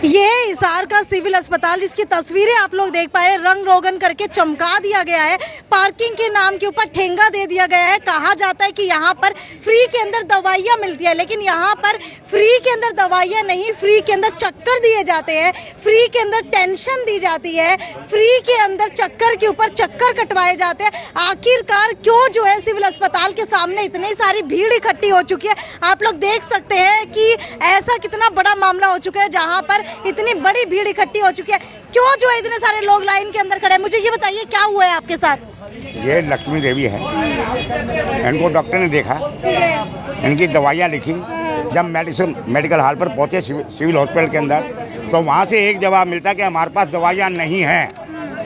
ये है हिसार का सिविल अस्पताल, जिसकी तस्वीरें आप लोग देख पाए। रंग रोगन करके चमका दिया गया है। पार्किंग के नाम के ऊपर ठेंगा दे दिया गया है। कहा जाता है कि यहाँ पर फ्री के अंदर दवाइयाँ मिलती है, लेकिन यहाँ पर फ्री के अंदर दवाइयाँ नहीं, फ्री के अंदर चक्कर दिए जाते हैं, फ्री के अंदर टेंशन दी जाती है, फ्री के अंदर चक्कर के ऊपर चक्कर कटवाए जाते हैं। आखिरकार क्यों जो है सिविल अस्पताल के सामने इतनी सारी भीड़ इकट्ठी हो चुकी है। आप लोग देख सकते हैं कि ऐसा कितना बड़ा मामला हो चुका है जहाँ पर इतनी बड़ी भीड़ इकट्ठी हो चुकी है। क्यों जो है इतने सारे लोग लाइन के अंदर खड़े हैं? मुझे ये बताइए क्या हुआ है आपके साथ? ये लक्ष्मी देवी है, इनको डॉक्टर ने देखा, इनकी दवाइयाँ लिखी। जब मेडिकल हॉल पर पहुँचे सिविल हॉस्पिटल के अंदर, तो वहाँ से एक जवाब मिलता कि हमारे पास दवाइयाँ नहीं हैं,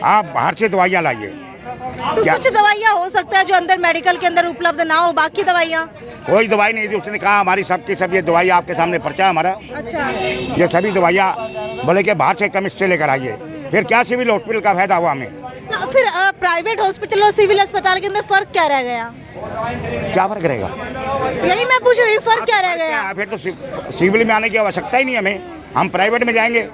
आप बाहर से दवाइयाँ लाइए। तो कुछ दवाइयाँ हो सकता है जो अंदर मेडिकल के अंदर उपलब्ध ना हो, बाकी दवाइयाँ कोई दवाई नहीं थी। उसने कहा हमारी सबकी सब ये दवाइयाँ आपके सामने पर्चा है हमारा। अच्छा, ये सभी दवाइयाँ बोले कि बाहर से केमिस्ट से लेकर आइए। फिर क्या सिविल हॉस्पिटल का फायदा हुआ हमें? तो फिर प्राइवेट हॉस्पिटल और सिविल अस्पताल के अंदर फर्क क्या रह गया? क्या फर्क रहेगा? यही मैं पूछ रही हूँ, फर्क क्या रह गया? फिर तो सिविल में आने की आवश्यकता ही नहीं हमें, हम प्राइवेट में जाएंगे।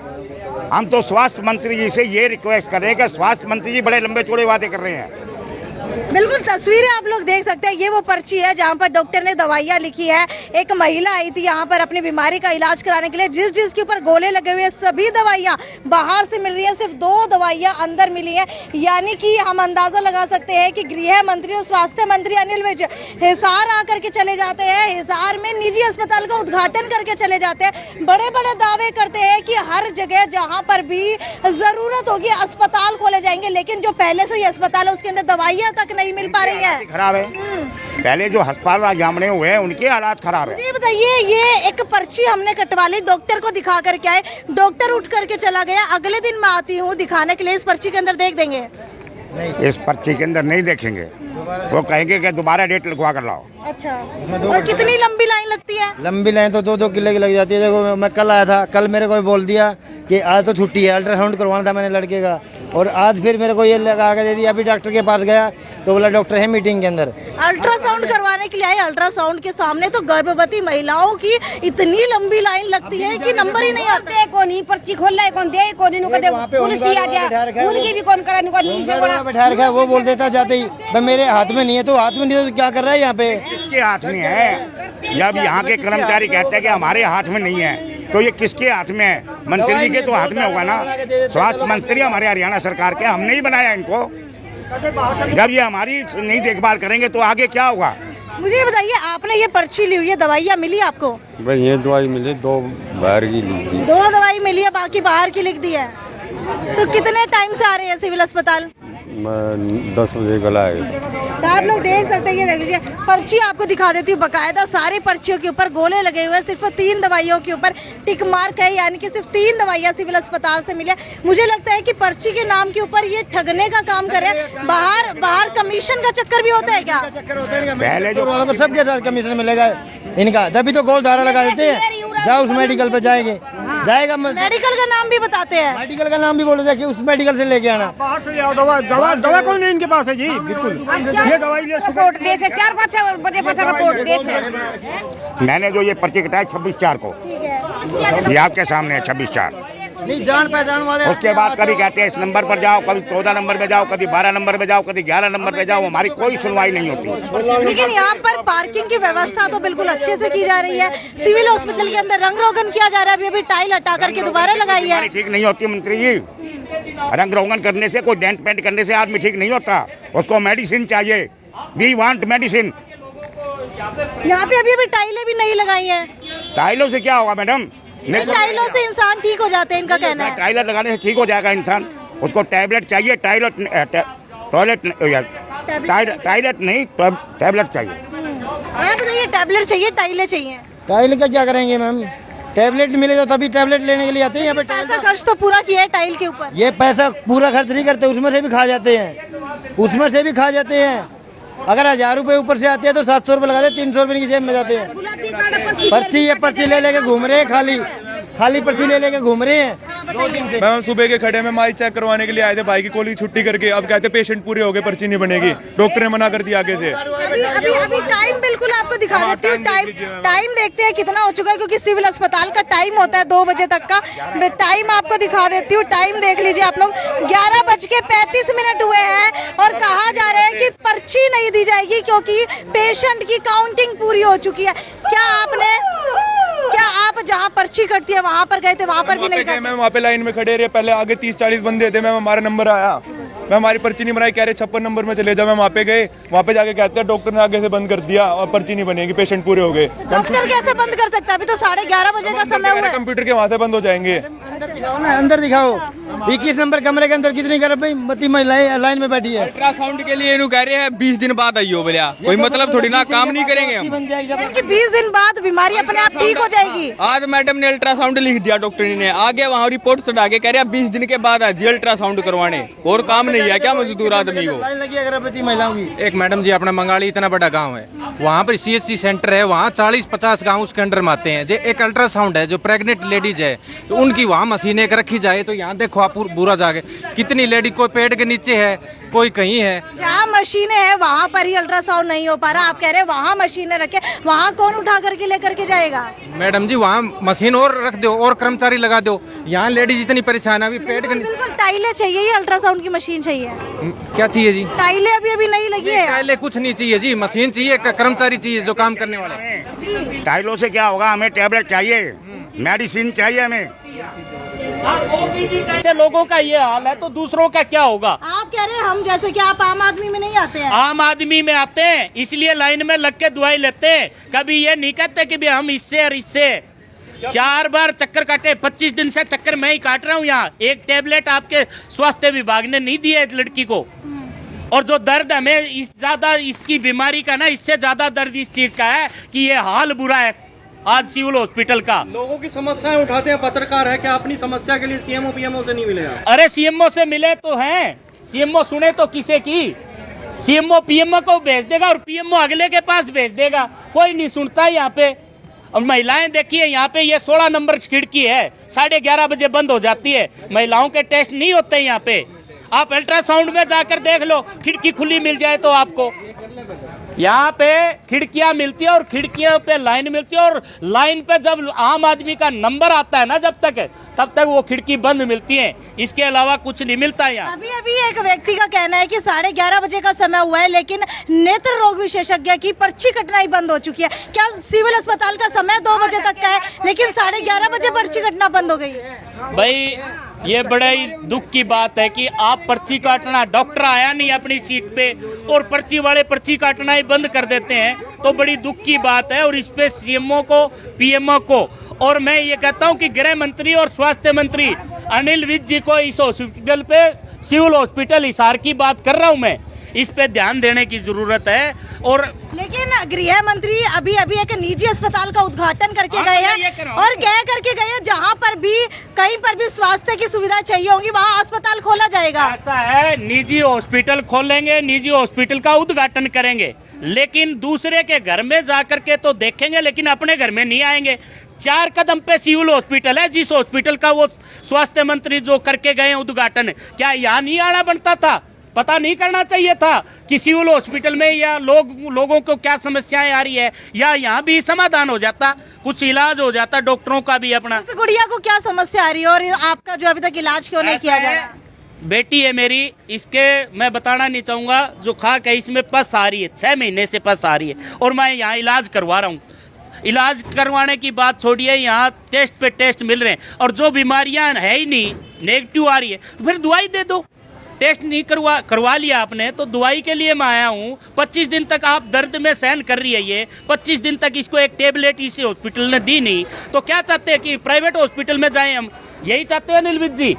हम तो स्वास्थ्य मंत्री जी से ये रिक्वेस्ट कर रहे हैं कि स्वास्थ्य मंत्री जी बड़े लंबे चौड़े वादे कर रहे हैं। बिल्कुल, तस्वीरें आप लोग देख सकते हैं। ये वो पर्ची है जहाँ पर डॉक्टर ने दवाइयाँ लिखी है। एक महिला आई थी यहाँ पर अपनी बीमारी का इलाज कराने के लिए, जिसके ऊपर गोले लगे हुए सभी दवाइयाँ बाहर से मिल रही है। सिर्फ 2 दवाइयाँ अंदर मिली है। यानी कि हम अंदाजा लगा सकते हैं कि गृह मंत्री और स्वास्थ्य मंत्री अनिल विज हिसार आकर के चले जाते हैं, हिसार में निजी अस्पताल का उद्घाटन करके चले जाते हैं, बड़े बड़े दावे करते हैं कि हर जगह जहाँ पर भी जरूरत होगी अस्पताल खोले जाएंगे। लेकिन जो पहले से ही अस्पताल है उसके अंदर दवाइयाँ तक नहीं मिल पा रही है। खराब है। पहले जो अस्पताल जामने हुए हैं उनके हालात खराब है। ये बताइए, ये एक पर्ची हमने कटवा ली, डॉक्टर को दिखा करके आए, डॉक्टर उठ करके चला गया। अगले दिन मैं आती हूँ दिखाने के लिए, इस पर्ची के अंदर देख देंगे? इस पर्ची के अंदर नहीं देखेंगे, वो कहेंगे कि दोबारा डेट लिखवा कर लाओ। अच्छा, और कितनी लंबी लाइन लगती है? लंबी लाइन तो 2-2 किले की लग जाती है। देखो मैं कल आया था, कल मेरे को बोल दिया कि आज तो छुट्टी है, अल्ट्रासाउंड करवाना था मैंने लड़के का, और आज फिर मेरे को ये लगा के दे दिया। अभी डॉक्टर के पास गया तो बोला डॉक्टर है मीटिंग के अंदर। अल्ट्रासाउंड करवाने के लिए आए, अल्ट्रासाउंड के सामने तो गर्भवती महिलाओं की इतनी लंबी लाइन लगती है कि नंबर ही नहीं आता। कौन ही पर्ची खोल रहा है, कौन दे, कौन नु दे, पुलिस ही आ जा, उनकी भी कौन करा, नुका नीचे बड़ा बैठा रखा है। वो बोल देता जाते ही भाई मेरे हाथ में नहीं है, तो हाथ में नहीं है तो क्या कर रहा है यहाँ पे? किसके हाथ में है? जब यहाँ के कर्मचारी कहते हैं कि हमारे हाथ में नहीं है, तो ये किसके हाथ में है? मंत्री जी के तो हाथ में होगा ना। स्वास्थ्य मंत्री हमारे हरियाणा सरकार के, हमने ही बनाया इनको। जब ये हमारी नहीं देखभाल करेंगे तो आगे क्या होगा? मुझे बताइए, आपने ये पर्ची ली हुई है, दवाइयाँ मिली आपको? भाई ये दवाई मिली, 2 बाहर की ली थी। 2 दवाई मिली है, बाकी बाहर की लिख दी है। तो कितने टाइम से आ रहे हैं सिविल अस्पताल? 10 बजे कल आए। तो आप लोग देख सकते हैं, ये देख लीजिए पर्ची आपको दिखा देती हूँ। बकायदा सारी पर्चियों के ऊपर गोले लगे हुए हैं। सिर्फ 3 दवाइयों के ऊपर टिक मार्क है, यानी कि सिर्फ 3 दवाइयाँ सिविल अस्पताल से मिले। मुझे लगता है कि पर्ची के नाम के ऊपर ये ठगने का काम कर रहे हैं। बाहर कमीशन का चक्कर भी होता है क्या? पहले जो वालों को सबके साथ कमीशन मिलेगा इनका, तभी तो गोल धारा लगा देते हैं। जाओ उस मेडिकल पे जाएंगे, जाएगा मेडिकल का नाम भी बताते हैं। मेडिकल का नाम भी बोल देते कि उस मेडिकल से लेके आना। बाहर से आओ, दवा कोई नहीं इनके पास है जी। बिल्कुल, ये दवाई ले रिपोर्ट दे से 4-5 बजे पर रिपोर्ट दे से। मैंने जो ये पर्ची कटाई 26/4 को, ये आपके सामने है 26/4। नहीं जान पहचान वाले। उसके बाद कभी कहते हैं इस नंबर पर जाओ, कभी 14 नंबर पे जाओ, कभी 12 नंबर पे जाओ, कभी 11 नंबर पे जाओ। हमारी कोई सुनवाई नहीं होती। लेकिन यहाँ पर पार्किंग की व्यवस्था तो बिल्कुल अच्छे से की जा रही है। सिविल हॉस्पिटल के अंदर रंग रोगन किया जा रहा है, अभी टाइल हटा करके दोबारा लगाई है। ठीक नहीं होती मंत्री जी, रंग रोगन करने से, कोई डेंट पेंट करने से आदमी ठीक नहीं होता। उसको मेडिसिन चाहिए, वी वांट मेडिसिन। यहाँ पे अभी टाइलें भी नहीं लगाई है। टाइलों से क्या होगा मैडम? टाइलों से इंसान ठीक हो जाते हैं, इनका कहना है। टाइलर लगाने से ठीक हो जाएगा इंसान? उसको टैबलेट चाहिए, टॉयलेट नहीं, टैबलेट चाहिए। आप बताइए, टैबलेट चाहिए, टाइलें चाहिए? टाइल का क्या करेंगे मैम? टैबलेट मिले तो तभी टैबलेट लेने के लिए आते हैं यहाँ पे। पैसा खर्च तो पूरा किया है टाइल के ऊपर। ये पैसा पूरा खर्च नहीं करते, उसमें से भी खा जाते हैं। अगर 1000 रुपए ऊपर से आते हैं तो 700 रुपए लगाते हैं, 300 रुपए की जेब में जाते हैं। पर्ची ले लेके घूम रहे हैं खाली। खाली पर्ची ले लेके घूम रहे हैं 2 दिन से। मैम सुबह के खड़े में हमारी चेक करवाने के लिए आए थे, भाई की कॉलेज छुट्टी करके, अब कहते पेशेंट पूरे हो गए, पर्ची नहीं बनेगी, डॉक्टर ने मना कर दिया आगे से। अभी टाइम बिल्कुल आपको दिखा देती हूँ, टाइम देखते हैं कितना हो चुका है, क्योंकि सिविल अस्पताल का टाइम होता है 2 बजे तक का। टाइम आपको दिखा देती हूँ, टाइम देख लीजिए आप लोग, 11:35 हुए हैं और कहा जा रहा है कि पर्ची नहीं दी जाएगी क्योंकि पेशेंट की काउंटिंग पूरी हो चुकी है। क्या आप जहाँ पर्ची कटती है वहाँ पर गए थे? वहाँ पर भी नहीं गए? मैं वहाँ पे लाइन में खड़े रहे, पहले आगे 30-40 बंदे थे, मैम हमारा नंबर आया, मैं हमारी पर्ची नहीं बनाई, कह रहे 56 नंबर में चले जाओ। मैं वहाँ पे गए, वहाँ पे जाके कहते हैं डॉक्टर ने आगे से बंद कर दिया और पर्ची नहीं बनेगी, पेशेंट पूरे हो गए। डॉक्टर कैसे बंद कर सकता है? अभी तो 11:30 बजे का समय हुआ है। कंप्यूटर के वहाँ से बंद हो जाएंगे। अंदर दिखाओ 21 नंबर कमरे के अंदर कितनी गर्भवती महिलाएं लाइन में बैठी है। अल्ट्रासाउंड के लिए इन्हों कह रहे हैं 20 दिन बाद आइयो बोलिया, कोई मतलब थोड़ी ना काम नहीं करेंगे हम। कि 20 दिन बाद बीमारी अपने आप ठीक हो जाएगी। आज मैडम ने अल्ट्रासाउंड लिख दिया डॉक्टर ने, आगे वहाँ रिपोर्ट चढ़ा के कह रहे हैं 20 दिन के बाद आइए अल्ट्रासाउंड करवाने, और काम नहीं है क्या मजदूर आदमी को? लाइन लगी है गर्भवती महिलाओं की। एक मैडम जी अपना मंगाली इतना बड़ा गांव है, वहाँ पर CHC सेंटर है, वहाँ 40-50 गांव उसके अंडर में आते हैं। जो एक अल्ट्रासाउंड है, जो प्रेग्नेंट लेडीज है तो उनकी वहाँ मशीन एक रखी जाए, तो यहाँ देखो आप पूरा जाके कितनी लेडी कोई पेड़ के नीचे है, कोई कहीं है। जहाँ मशीनें हैं वहाँ पर ही अल्ट्रासाउंड नहीं हो पा रहा, आप कह रहे हैं वहाँ मशीनें रखे, वहाँ कौन उठा करके लेकर के जाएगा? मैडम जी वहाँ मशीन और रख दो और कर्मचारी लगा दो, यहाँ लेडीज इतनी परेशान है। अभी पेड़ के बिल्कुल टाइलें चाहिए, ये अल्ट्रासाउंड की मशीन चाहिए। क्या चाहिए जी? टाइलें अभी नहीं लगी है। टाइलें कुछ नहीं चाहिए जी, मशीन चाहिए, कर्मचारी चाहिए जो काम करने वाले। टाइलों से क्या होगा, हमें टैबलेट चाहिए, मेडिसिन चाहिए हमें। ऐसे लोगों का ये हाल है तो दूसरों का क्या होगा? आप कह रहे हैं हम जैसे कि आप आम आदमी में नहीं आते हैं? आम आदमी में आते हैं, इसलिए लाइन में लग के दवाई लेते हैं। कभी ये नहीं कहते कि भी हम इससे और इससे 4 बार चक्कर काटे, 25 दिन से चक्कर मैं ही काट रहा हूँ यहाँ। एक टेबलेट आपके स्वास्थ्य विभाग ने नहीं दिया है लड़की को। और जो दर्द हमें इस ज्यादा इसकी बीमारी का ना, इससे ज्यादा दर्द इस चीज का है कि ये हाल बुरा है आज सिविल हॉस्पिटल का। लोगों की समस्याएं उठाते हैं पत्रकार है, क्या अपनी समस्या के लिए CMO PMO से नहीं मिले? अरे CMO से मिले तो हैं, CMO सुने तो किसे की? CMO PMO को भेज देगा और PMO अगले के पास भेज देगा, कोई नहीं सुनता यहाँ पे। और महिलाएं देखिए यहाँ पे, ये 16 नंबर खिड़की है, 11:30 बजे बंद हो जाती है। महिलाओं के टेस्ट नहीं होते यहाँ पे। आप अल्ट्रासाउंड में जाकर देख लो, खिड़की खुली मिल जाए तो आपको यहाँ पे खिड़कियां मिलती है और खिड़कियों पे लाइन मिलती है, और लाइन पे जब आम आदमी का नंबर आता है ना तब तक वो खिड़की बंद मिलती है, इसके अलावा कुछ नहीं मिलता यहाँ। अभी एक व्यक्ति का कहना है कि 11:30 बजे का समय हुआ है, लेकिन नेत्र रोग विशेषज्ञ की पर्ची कटना ही बंद हो चुकी है। क्या सिविल अस्पताल का समय 2 बजे तक का है, लेकिन 11:30 बजे पर्ची कटना बंद हो गई है? भाई ये बड़ा ही दुख की बात है कि आप पर्ची काटना, डॉक्टर आया नहीं अपनी सीट पे और पर्ची वाले पर्ची काटना ही बंद कर देते हैं, तो बड़ी दुख की बात है। और इस पे CMO को PMO को, और मैं ये कहता हूं कि गृह मंत्री और स्वास्थ्य मंत्री अनिल विज जी को इस हॉस्पिटल पे, सिविल हॉस्पिटल हिसार की बात कर रहा हूं मैं, इस पे ध्यान देने की जरूरत है। और लेकिन गृह मंत्री अभी एक निजी अस्पताल का उद्घाटन करके गए हैं और कह करके गए हैं जहां पर भी कहीं पर भी स्वास्थ्य की सुविधा चाहिए होगी वहां अस्पताल खोला जाएगा। ऐसा है, निजी हॉस्पिटल खोलेंगे, निजी हॉस्पिटल का उद्घाटन करेंगे, लेकिन दूसरे के घर में जाकर के तो देखेंगे, लेकिन अपने घर में नहीं आएंगे। 4 कदम पे सिविल हॉस्पिटल है, जिस हॉस्पिटल का वो स्वास्थ्य मंत्री जो करके गए उद्घाटन, क्या यहाँ नहीं आना बनता था? पता नहीं करना चाहिए था कि सिविल हॉस्पिटल में या लोगों को क्या समस्याएं आ रही है, या यहाँ भी समाधान हो जाता, कुछ इलाज हो जाता डॉक्टरों का भी अपना। गुड़िया को क्या समस्या आ रही है और आपका जो अभी तक इलाज क्यों नहीं किया जा रहा? बेटी है मेरी, इसके मैं बताना नहीं चाहूँगा, जो खाक है इसमें पस आ रही है, 6 महीने से पस आ रही है, और मैं यहाँ इलाज करवा रहा हूँ। इलाज करवाने की बात छोड़िए, यहाँ टेस्ट पे टेस्ट मिल रहे हैं, और जो बीमारियाँ है ही नहीं, नेगेटिव आ रही है, तो फिर दवाई दे दो। टेस्ट नहीं करवा लिया आपने तो दवाई के लिए मैं आया हूँ। 25 दिन तक आप दर्द में सहन कर रही है, ये 25 दिन तक इसको एक टेबलेट इसी हॉस्पिटल ने दी नहीं, तो क्या चाहते हैं कि प्राइवेट हॉस्पिटल में जाएं हम? यही चाहते हैं नीलवित जी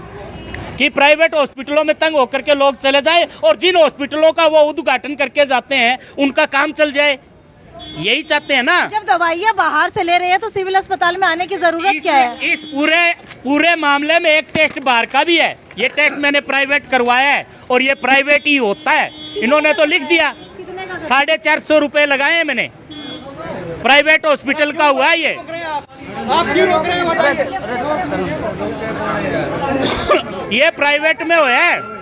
कि प्राइवेट हॉस्पिटलों में तंग होकर के लोग चले जाए, और जिन हॉस्पिटलों का वो उद्घाटन करके जाते हैं उनका काम चल जाए, यही चाहते हैं ना। जब दवाइयाँ बाहर से ले रहे हैं तो सिविल अस्पताल में आने की जरूरत क्या है? इस पूरे मामले में एक टेस्ट बाहर का भी है। ये टेस्ट मैंने प्राइवेट करवाया है और ये प्राइवेट ही होता है, इन्होंने तो लिख दिया। 450 रुपए लगाए हैं मैंने, प्राइवेट हॉस्पिटल का हुआ ये। आप क्यों रोक रहे हैं बताइए। ये प्राइवेट में हो है।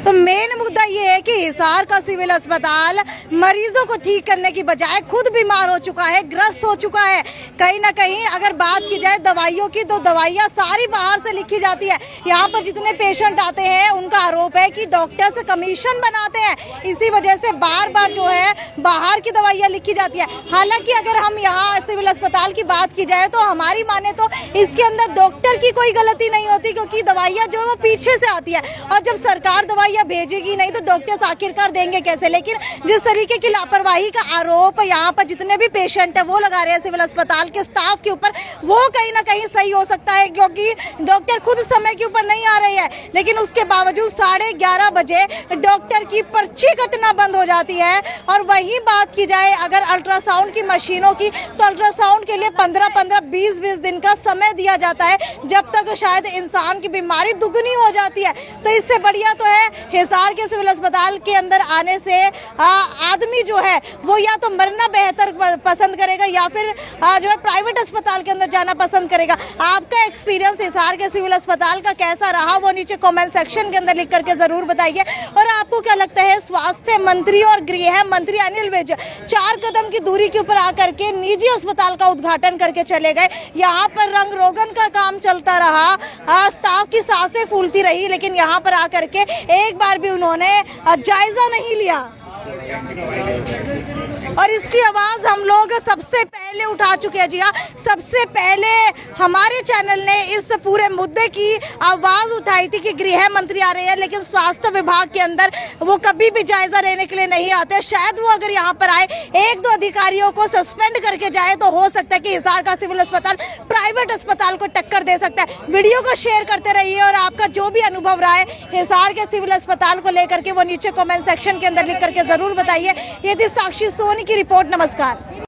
तो मेन मुद्दा ये है कि हिसार का सिविल अस्पताल मरीजों को ठीक करने की बजाय खुद बीमार हो चुका है, ग्रस्त हो चुका है। कहीं ना कहीं अगर बात की जाए दवाइयों की, तो दवाइयाँ सारी बाहर से लिखी जाती है। यहाँ पर जितने पेशेंट आते हैं उनका आरोप है कि डॉक्टर से कमीशन बनाते हैं, इसी वजह से बार बार जो है बाहर की दवाइयाँ लिखी जाती है। हालांकि अगर हम यहाँ सिविल अस्पताल की बात की जाए तो हमारी माने तो इसके अंदर डॉक्टर की कोई गलती नहीं होती, क्योंकि दवाइयाँ जो है वो पीछे से आती है, और जब सरकार दवाइयाँ भेजेगी नहीं तो डॉक्टर्स आखिरकार देंगे कैसे। लेकिन जिस तरीके की लापरवाही का आरोप यहाँ पर जितने भी पेशेंट है वो लगा रहे हैं सिविल अस्पताल के स्टाफ के ऊपर, वो कहीं ना कहीं सही हो सकता है, क्योंकि डॉक्टर खुद समय के ऊपर नहीं आ रहे हैं, लेकिन उसके बावजूद 11:30 बजे डॉक्टर की पर्ची कटना बंद हो जाती है। और वही बात की जाए अगर अल्ट्रासाउंड की मशीनों की, तो अल्ट्रासाउंड के लिए 15-15, 20-20 दिन का समय दिया जाता है, जब तक शायद इंसान की बीमारी दुगनी हो जाती है। तो इससे बढ़िया तो है हिसार के सिविल अस्पताल के अंदर आने से आदमी जो है वो या तो मरना बेहतर पसंद करेगा या फिर जो है प्राइवेट अस्पताल के अंदर जाना पसंद करेगा। आपका एक्सपीरियंस हिसार के सिविल अस्पताल का कैसा रहा वो नीचे कमेंट सेक्शन के अंदर लिख करके जरूर बताइए। और आपको क्या लगता है, स्वास्थ्य मंत्री और गृह मंत्री अनिल विज 4 कदम की दूरी के ऊपर आकर के निजी अस्पताल का उद्घाटन करके चले गए। यहाँ पर रंग रोगन का काम चलता रहा, स्टाफ की सांसें फूलती रही, लेकिन यहाँ पर आकर के एक बार भी उन्होंने जायजा नहीं लिया। और इसकी आवाज़ हम लोग सबसे पहले उठा चुके हैं। जी हाँ, सबसे पहले हमारे चैनल ने इस पूरे मुद्दे की आवाज़ उठाई थी कि गृह मंत्री आ रहे हैं, लेकिन स्वास्थ्य विभाग के अंदर वो कभी भी जायजा लेने के लिए नहीं आते। शायद वो अगर यहाँ पर आए 1-2 अधिकारियों को सस्पेंड करके जाए तो हो सकता है कि हिसार का सिविल अस्पताल प्राइवेट अस्पताल को टक्कर दे सकता है। वीडियो को शेयर करते रहिए और आपका जो भी अनुभव रहा है हिसार के सिविल अस्पताल को लेकर के वो नीचे कमेंट सेक्शन के अंदर लिख करके जरूर बताइए। ये थी साक्षी सोनी की रिपोर्ट। नमस्कार।